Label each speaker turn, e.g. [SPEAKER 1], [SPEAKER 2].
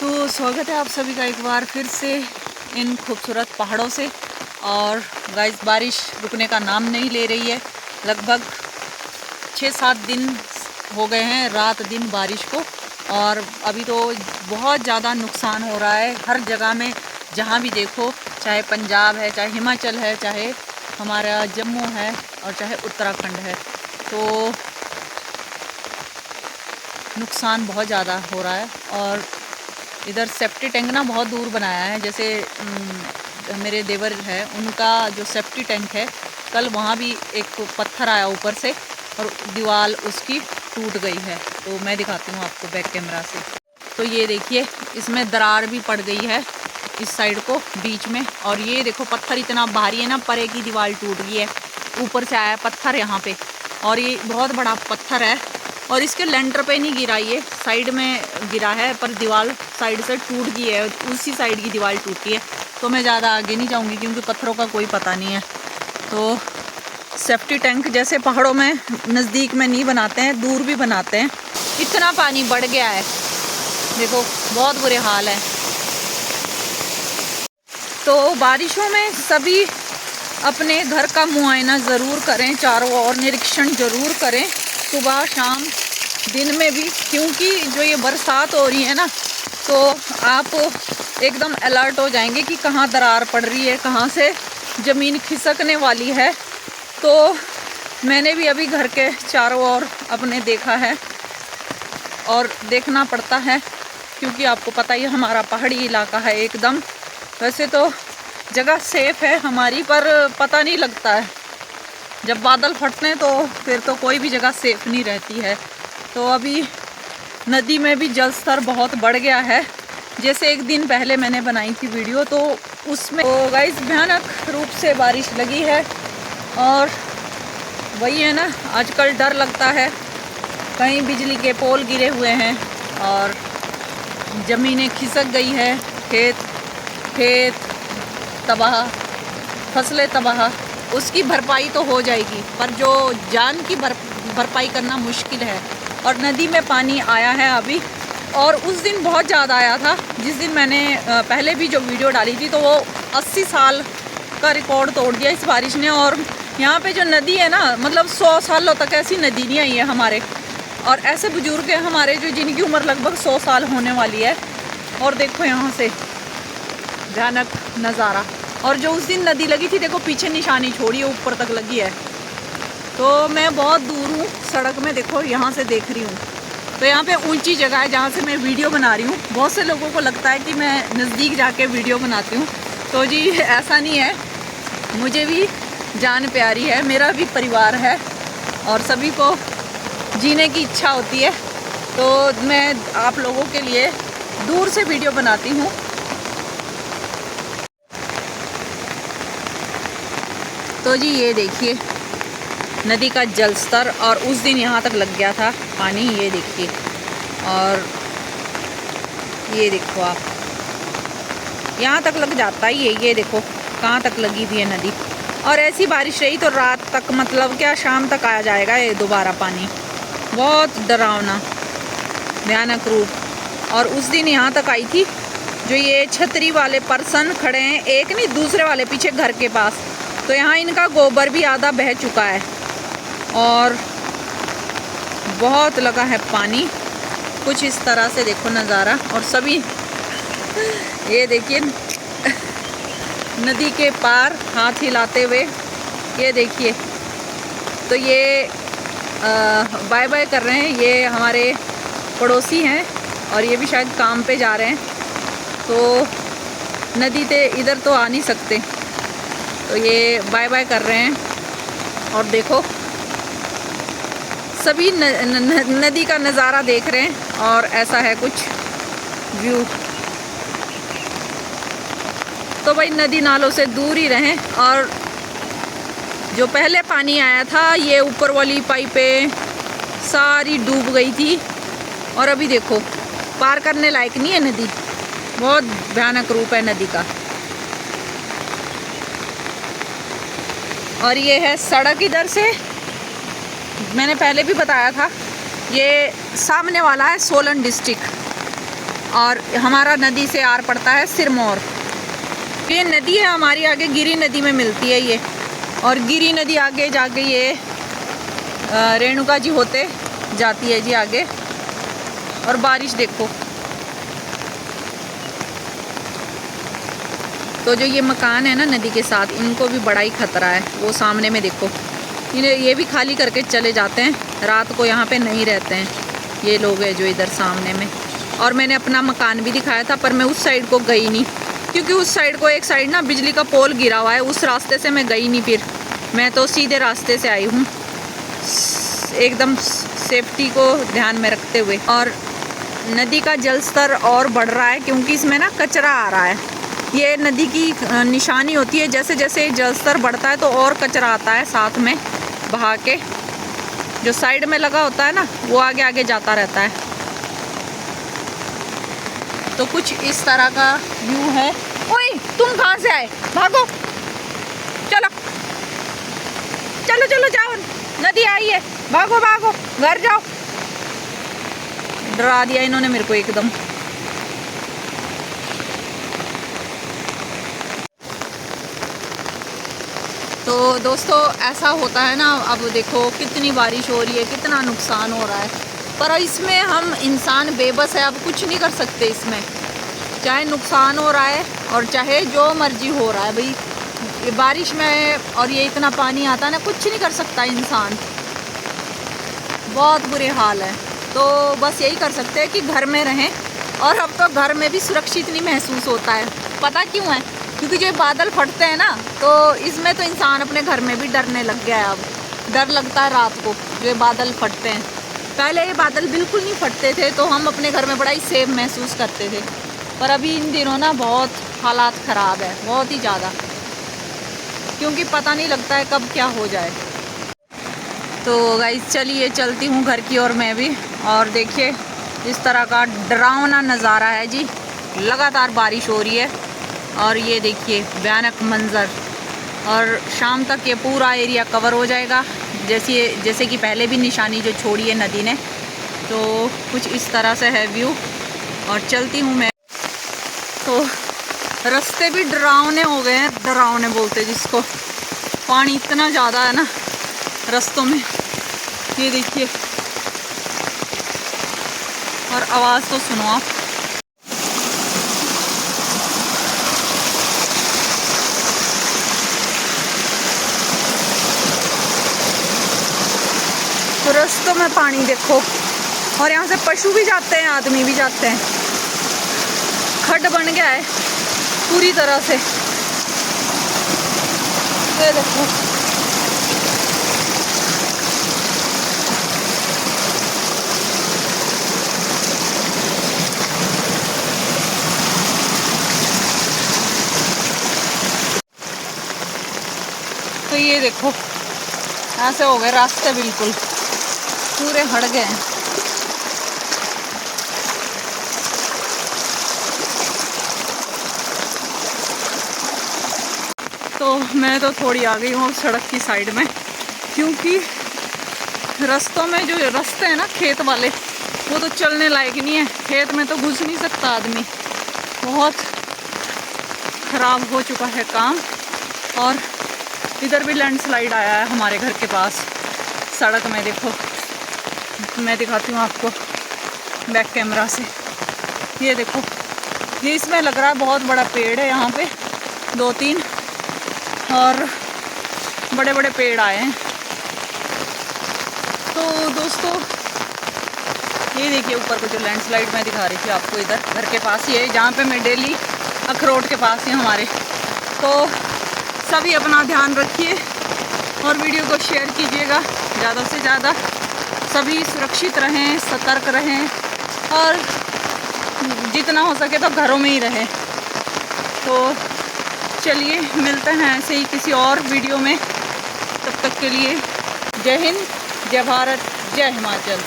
[SPEAKER 1] तो स्वागत है आप सभी का एक बार फिर से इन खूबसूरत पहाड़ों से। और गाइस बारिश रुकने का नाम नहीं ले रही है। लगभग 6-7 दिन हो गए हैं रात दिन बारिश को, और अभी तो बहुत ज़्यादा नुकसान हो रहा है हर जगह में। जहाँ भी देखो, चाहे पंजाब है, चाहे हिमाचल है, चाहे हमारा जम्मू है और चाहे उत्तराखंड है, तो नुकसान बहुत ज़्यादा हो रहा है। और इधर सेफ्टी टैंक ना बहुत दूर बनाया है। जैसे मेरे देवर है, उनका जो सेफ्टी टैंक है, कल वहाँ भी एक पत्थर आया ऊपर से और दीवार उसकी टूट गई है। तो मैं दिखाती हूँ आपको बैक कैमरा से। तो ये देखिए, इसमें दरार भी पड़ गई है इस साइड को बीच में। और ये देखो पत्थर इतना भारी है ना, परे की दीवार टूट गई है। ऊपर से आया पत्थर यहाँ पे, और ये बहुत बड़ा पत्थर है। और इसके लेंटर पे नहीं गिरा, ये साइड में गिरा है, पर दीवार साइड से टूट गई है। उसी साइड की दीवार टूटी है। तो मैं ज़्यादा आगे नहीं जाऊंगी क्योंकि पत्थरों का कोई पता नहीं है। तो सेफ्टी टैंक जैसे पहाड़ों में नज़दीक में नहीं बनाते हैं, दूर भी बनाते हैं। इतना पानी बढ़ गया है, देखो बहुत बुरे हाल है। तो बारिशों में सभी अपने घर का मुआयना ज़रूर करें, चारों ओर निरीक्षण ज़रूर करें, सुबह शाम दिन में भी। क्योंकि जो ये बरसात हो रही है ना, तो आप एकदम अलर्ट हो जाएंगे कि कहाँ दरार पड़ रही है, कहाँ से ज़मीन खिसकने वाली है। तो मैंने भी अभी घर के चारों ओर अपने देखा है, और देखना पड़ता है क्योंकि आपको पता ही हमारा पहाड़ी इलाका है एकदम। वैसे तो जगह सेफ़ है हमारी, पर पता नहीं लगता है। जब बादल फटते हैं तो फिर तो कोई भी जगह सेफ़ नहीं रहती है। तो अभी नदी में भी जल स्तर बहुत बढ़ गया है। जैसे एक दिन पहले मैंने बनाई थी वीडियो, तो उसमें तो गाइस भयानक रूप से बारिश लगी है। और वही है ना, आजकल डर लगता है, कहीं बिजली के पोल गिरे हुए हैं और ज़मीनें खिसक गई है, खेत तबाह, फसलें तबाह। उसकी भरपाई तो हो जाएगी, पर जो जान की भरपाई करना मुश्किल है। और नदी में पानी आया है अभी, और उस दिन बहुत ज़्यादा आया था। जिस दिन मैंने पहले भी जो वीडियो डाली थी, तो वो 80 साल का रिकॉर्ड तोड़ दिया इस बारिश ने। और यहाँ पे जो नदी है ना, मतलब 100 सालों तक ऐसी नदी नहीं आई है हमारे। और ऐसे बुजुर्ग हैं हमारे जो जिनकी उम्र लगभग 100 साल होने वाली है। और देखो यहाँ से भयानक नज़ारा। और जो उस दिन नदी लगी थी, देखो पीछे निशानी छोड़ी है, ऊपर तक लगी है। तो मैं बहुत दूर हूँ सड़क में, देखो यहाँ से देख रही हूँ। तो यहाँ पे ऊंची जगह है जहाँ से मैं वीडियो बना रही हूँ। बहुत से लोगों को लगता है कि मैं नज़दीक जाके वीडियो बनाती हूँ, तो जी ऐसा नहीं है। मुझे भी जान प्यारी है, मेरा भी परिवार है, और सभी को जीने की इच्छा होती है। तो मैं आप लोगों के लिए दूर से वीडियो बनाती हूँ। तो जी ये देखिए नदी का जल स्तर, और उस दिन यहाँ तक लग गया था पानी, ये देखिए। और ये देखो आप, यहाँ तक लग जाता ही है। ये देखो कहाँ तक लगी हुई है नदी। और ऐसी बारिश रही तो रात तक, मतलब क्या शाम तक आ जाएगा ये दोबारा पानी। बहुत डरावना भयानक रूप। और उस दिन यहाँ तक आई थी। जो ये छतरी वाले पर्सन खड़े हैं, एक नहीं दूसरे वाले पीछे घर के पास, तो यहाँ इनका गोबर भी आधा बह चुका है और बहुत लगा है पानी। कुछ इस तरह से देखो नज़ारा। और सभी ये देखिए नदी के पार हाथ हिलाते हुए, ये देखिए। तो ये बाय बाय कर रहे हैं, ये हमारे पड़ोसी हैं, और ये भी शायद काम पे जा रहे हैं। तो नदी ते इधर तो आ नहीं सकते, तो ये बाय बाय कर रहे हैं। और देखो सभी नदी का नज़ारा देख रहे हैं, और ऐसा है कुछ व्यू। तो भाई नदी नालों से दूर ही रहें। और जो पहले पानी आया था, ये ऊपर वाली पाइपें सारी डूब गई थी, और अभी देखो पार करने लायक नहीं है नदी। बहुत भयानक रूप है नदी का। और ये है सड़क इधर से, मैंने पहले भी बताया था, ये सामने वाला है सोलन डिस्ट्रिक्ट। और हमारा नदी से आर पड़ता है सिरमौर। ये नदी है हमारी आगे गिरी नदी में मिलती है ये, और गिरी नदी आगे जाके ये रेणुका जी होते जाती है जी आगे। और बारिश देखो, तो जो ये मकान है ना नदी के साथ, इनको भी बड़ा ही खतरा है। वो सामने में देखो, इन्हें ये भी खाली करके चले जाते हैं, रात को यहाँ पे नहीं रहते हैं ये लोग हैं जो इधर सामने में। और मैंने अपना मकान भी दिखाया था, पर मैं उस साइड को गई नहीं, क्योंकि उस साइड को एक साइड ना बिजली का पोल गिरा हुआ है, उस रास्ते से मैं गई नहीं। फिर मैं तो सीधे रास्ते से आई हूँ, एकदम सेफ्टी को ध्यान में रखते हुए। और नदी का जल स्तर और बढ़ रहा है, क्योंकि इसमें ना कचरा आ रहा है। ये नदी की निशानी होती है, जैसे जैसे जल स्तर बढ़ता है तो और कचरा आता है साथ में बहा के। जो साइड में लगा होता है ना, वो आगे आगे जाता रहता है। तो कुछ इस तरह का व्यू है। ओए तुम कहाँ से आए? भागो, चलो चलो चलो जाओ, नदी आई है, भागो भागो, घर जाओ। डरा दिया इन्होंने मेरे को एकदम। तो दोस्तों ऐसा होता है ना, अब देखो कितनी बारिश हो रही है, कितना नुकसान हो रहा है, पर इसमें हम इंसान बेबस है, अब कुछ नहीं कर सकते इसमें। चाहे नुकसान हो रहा है और चाहे जो मर्जी हो रहा है भाई, ये बारिश में और ये इतना पानी आता है ना, कुछ नहीं कर सकता इंसान। बहुत बुरे हाल है। तो बस यही कर सकते हैं कि घर में रहें। और अब तो घर में भी सुरक्षित नहीं महसूस होता है। पता क्यों है? क्योंकि जो बादल फटते हैं ना, तो इसमें तो इंसान अपने घर में भी डरने लग गया है। अब डर लगता है रात को जो ये बादल फटते हैं। पहले ये बादल बिल्कुल नहीं फटते थे, तो हम अपने घर में बड़ा ही सेफ महसूस करते थे। पर अभी इन दिनों ना बहुत हालात ख़राब है, बहुत ही ज़्यादा, क्योंकि पता नहीं लगता है कब क्या हो जाए। तो गाइस चलिए चलती हूँ घर की ओर मैं भी। और देखिए इस तरह का डरावना नज़ारा है जी, लगातार बारिश हो रही है। और ये देखिए भयानक मंज़र। और शाम तक ये पूरा एरिया कवर हो जाएगा, जैसे कि पहले भी निशानी जो छोड़ी है नदी ने। तो कुछ इस तरह से है व्यू। और चलती हूँ मैं। तो रास्ते भी डरावने हो गए हैं, डरावने बोलते जिसको। पानी इतना ज़्यादा है ना रास्तों में, ये देखिए। और आवाज़ तो सुनो आप। तो रास्तों में पानी देखो, और यहाँ से पशु भी जाते हैं, आदमी भी जाते हैं। खड्ड बन गया है पूरी तरह से, ये देखो। तो ये देखो ऐसे हो गए रास्ते, बिल्कुल पूरे हट गए हैं। तो मैं तो थोड़ी आ गई हूँ सड़क की साइड में, क्योंकि रास्तों में जो रास्ते हैं ना खेत वाले, वो तो चलने लायक नहीं है। खेत में तो घुस नहीं सकता आदमी, बहुत ख़राब हो चुका है काम। और इधर भी लैंडस्लाइड आया है हमारे घर के पास सड़क में। देखो मैं दिखाती हूँ आपको बैक कैमरा से। ये देखो, ये इसमें लग रहा है बहुत बड़ा पेड़ है यहाँ पे, 2-3 और बड़े बड़े पेड़ आए हैं। तो दोस्तों ये देखिए ऊपर को जो लैंडस्लाइड मैं दिखा रही थी आपको, इधर घर के पास ही है, जहाँ पे मैं डेली अखरोट के पास ही हमारे। तो सभी अपना ध्यान रखिए और वीडियो को शेयर कीजिएगा ज़्यादा से ज़्यादा। सभी सुरक्षित रहें, सतर्क रहें, और जितना हो सके तो घरों में ही रहें। तो चलिए मिलते हैं ऐसे ही किसी और वीडियो में। तब तक के लिए जय हिंद, जय भारत, जय हिमाचल।